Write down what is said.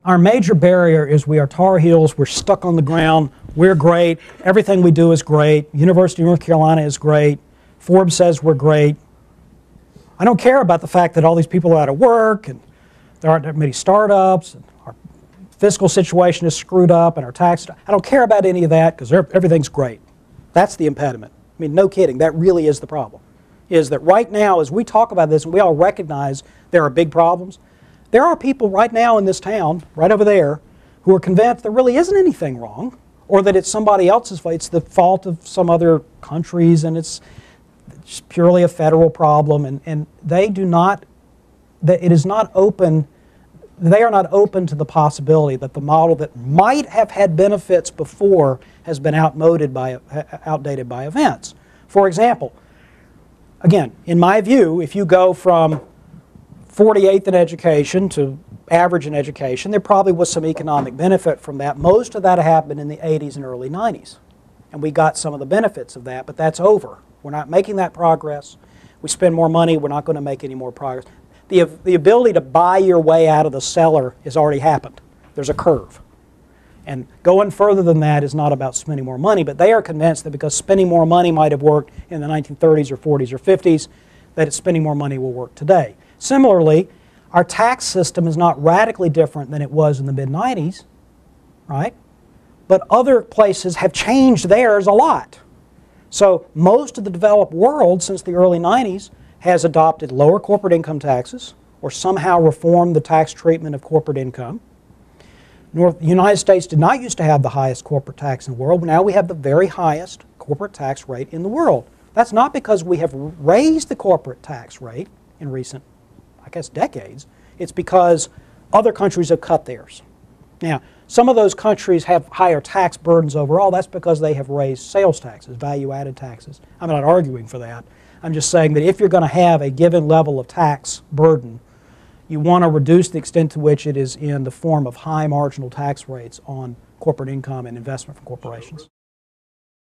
Our major barrier is we are Tar Heels, we're stuck on the ground, we're great, everything we do is great, University of North Carolina is great, Forbes says we're great. I don't care about the fact that all these people are out of work and there aren't that many startups and our fiscal situation is screwed up and our tax, I don't care about any of that because everything's great. That's the impediment. I mean, no kidding, that really is the problem. Is that right now as we talk about this and we all recognize there are big problems, there are people right now in this town, right over there, who are convinced there really isn't anything wrong, or that it's somebody else's fault, it's the fault of some other countries, and it's purely a federal problem, and they do not, that it is not open, they are not open to the possibility that the model that might have had benefits before has been outdated by events. For example, again, in my view, if you go from 48th in education to average in education, there probably was some economic benefit from that. Most of that happened in the 80s and early 90s. And we got some of the benefits of that, but that's over. We're not making that progress. We spend more money, we're not going to make any more progress. The ability to buy your way out of the cellar has already happened. There's a curve. And going further than that is not about spending more money, but they are convinced that because spending more money might have worked in the 1930s or 40s or 50s, that spending more money will work today. Similarly, our tax system is not radically different than it was in the mid-90s, right? But other places have changed theirs a lot. So most of the developed world since the early 90s has adopted lower corporate income taxes or somehow reformed the tax treatment of corporate income. The United States did not used to have the highest corporate tax in the world. Now we have the very highest corporate tax rate in the world. That's not because we have raised the corporate tax rate in recent, I guess, decades. It's because other countries have cut theirs. Now, some of those countries have higher tax burdens overall. That's because they have raised sales taxes, value-added taxes. I'm not arguing for that. I'm just saying that if you're going to have a given level of tax burden, you want to reduce the extent to which it is in the form of high marginal tax rates on corporate income and investment from corporations.